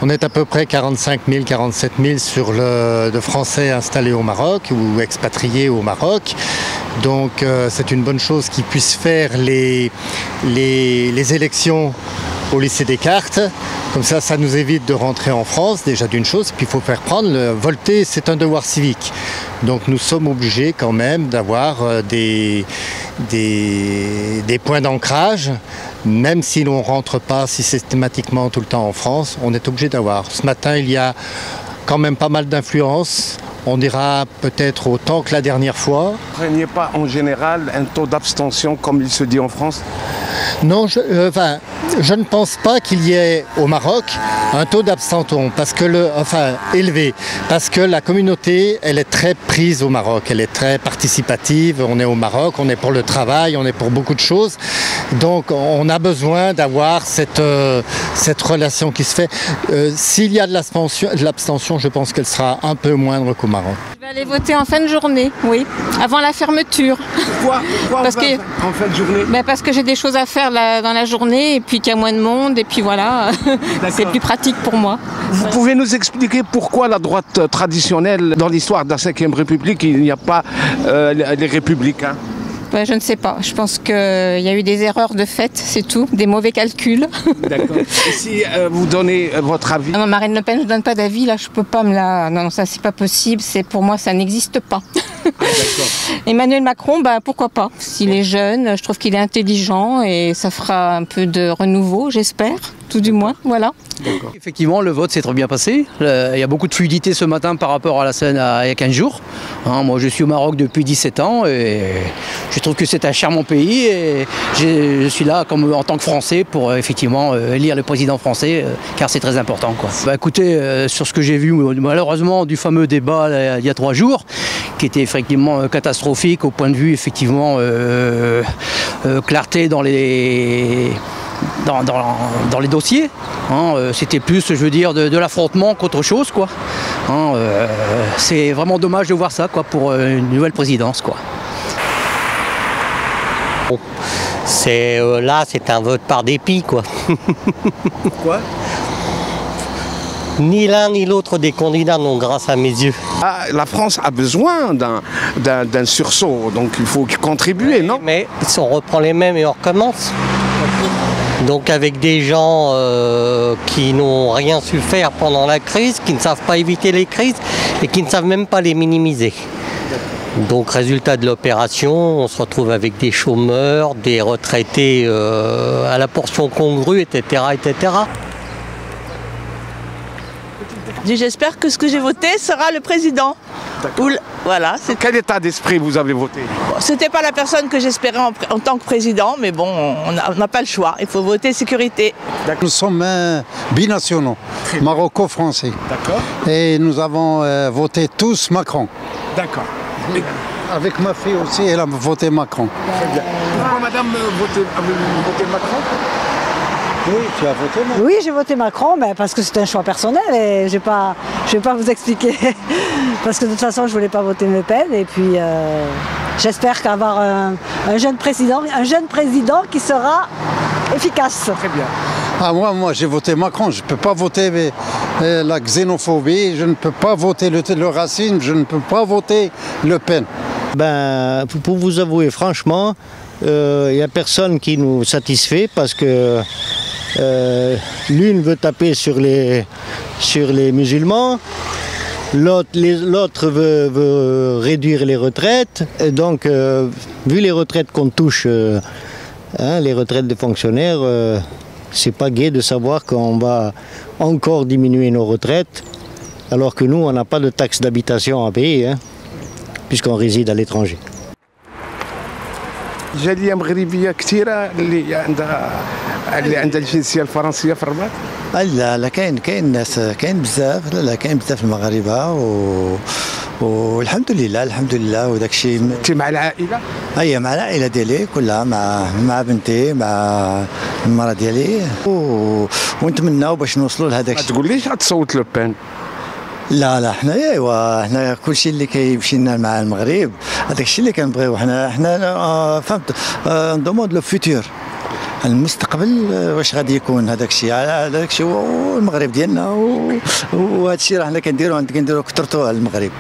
On est à peu près 45 000, 47 000 de Français installés au Maroc ou expatriés au Maroc. Donc c'est une bonne chose qu'ils puissent faire les élections au lycée Descartes. Comme ça nous évite de rentrer en France, déjà d'une chose. Puis il faut faire prendre, voter c'est un devoir civique. Donc nous sommes obligés quand même d'avoir des points d'ancrage. Même si l'on ne rentre pas systématiquement tout le temps en France, on est obligé d'avoir. Ce matin, il y a quand même pas mal d'influence. On ira peut-être autant que la dernière fois. Vous ne craignez pas en général un taux d'abstention comme il se dit en France? Non, je ne pense pas qu'il y ait au Maroc un taux d'abstention élevé, parce que la communauté, elle est très prise au Maroc, elle est très participative. On est au Maroc, on est pour le travail, on est pour beaucoup de choses. Donc on a besoin d'avoir cette relation qui se fait. S'il y a de l'abstention, je pense qu'elle sera un peu moindre qu'au Maroc. Je vais aller voter en fin de journée, oui, avant la fermeture. Pourquoi Parce que, en fin de journée? Parce que j'ai des choses à faire dans la journée et puis qu'il y a moins de monde et puis voilà, c'est plus pratique pour moi. Vous pouvez nous expliquer pourquoi la droite traditionnelle, dans l'histoire de la Ve République, il n'y a pas les républicains? Je ne sais pas. Je pense qu'il y a eu des erreurs de fait, c'est tout, des mauvais calculs. D'accord. Et si vous donnez votre avis? Non, Marine Le Pen, je ne donne pas d'avis, là, je peux pas me la... Non, ça, c'est pas possible, pour moi, ça n'existe pas. Emmanuel Macron, pourquoi pas? S'il est jeune, je trouve qu'il est intelligent et ça fera un peu de renouveau, j'espère, tout du moins, voilà. Effectivement, le vote s'est très bien passé. Il y a beaucoup de fluidité ce matin par rapport à la scène il y a 15 jours. Moi, je suis au Maroc depuis 17 ans et je trouve que c'est un charmant pays et je suis là en tant que Français pour effectivement élire le président français car c'est très important, quoi. Écoutez, sur ce que j'ai vu malheureusement du fameux débat il y a 3 jours, qui était effectivement catastrophique au point de vue effectivement clarté dans les dossiers. C'était plus, je veux dire, de l'affrontement qu'autre chose, quoi. C'est vraiment dommage de voir ça, quoi, pour une nouvelle présidence, quoi. Là, c'est un vote par dépit, quoi. Pourquoi? Ni l'un ni l'autre des candidats n'ont grâce à mes yeux. La France a besoin d'un sursaut, donc il faut contribuer, non? Mais si on reprend les mêmes et on recommence. Donc avec des gens qui n'ont rien su faire pendant la crise, qui ne savent pas éviter les crises et qui ne savent même pas les minimiser. Donc résultat de l'opération, on se retrouve avec des chômeurs, des retraités à la portion congrue, etc., etc. J'espère que ce que j'ai voté sera le président. Voilà. Quel état d'esprit vous avez voté? C'était pas la personne que j'espérais en tant que président, mais bon, on n'a pas le choix. Il faut voter sécurité. Nous sommes binationaux, maroco-français. D'accord. Et nous avons voté tous Macron. D'accord. Avec ma fille aussi, elle a voté Macron. Très bien. Pourquoi madame avez voté Macron? Oui, tu as voté Macron? Oui, j'ai voté Macron, parce que c'est un choix personnel et je vais pas vous expliquer. Parce que de toute façon, je voulais pas voter Le Pen et puis j'espère qu'avoir un jeune président qui sera efficace. Très bien. Moi j'ai voté Macron, je ne peux pas voter la xénophobie, je ne peux pas voter le racisme, je ne peux pas voter Le Pen. Pour vous avouer franchement, il n'y a personne qui nous satisfait parce que l'une veut taper sur les musulmans, l'autre veut réduire les retraites. Et donc, vu les retraites qu'on touche, les retraites des fonctionnaires, c'est pas gai de savoir qu'on va encore diminuer nos retraites, alors que nous, on n'a pas de taxe d'habitation à payer, puisqu'on réside à l'étranger. جالية مغربية كثيرة اللي عندها الجنسية الفرنسية في الرباط؟ لا كاين ناس كاين بزاف كاين بزاف المغاربة والحمد لله وداك الشيء. انت مع العائلة؟ اي مع العائلة ديالي كلها مع بنتي مع المرأة ديالي ونتمناو باش نوصلوا لهذاك الشيء. ما تقوليش غتصوت لو بان؟ لا حنا كلشي اللي كيمشي لنا مع المغرب هذاك الشيء اللي كنبغيو حنا فهمت ندوموند لو فيتور المستقبل واش غادي يكون هذاك الشيء، هذاك الشيء هو المغرب ديالنا، وهذا الشيء راه حنا كنديروه كثرتوه على المغرب.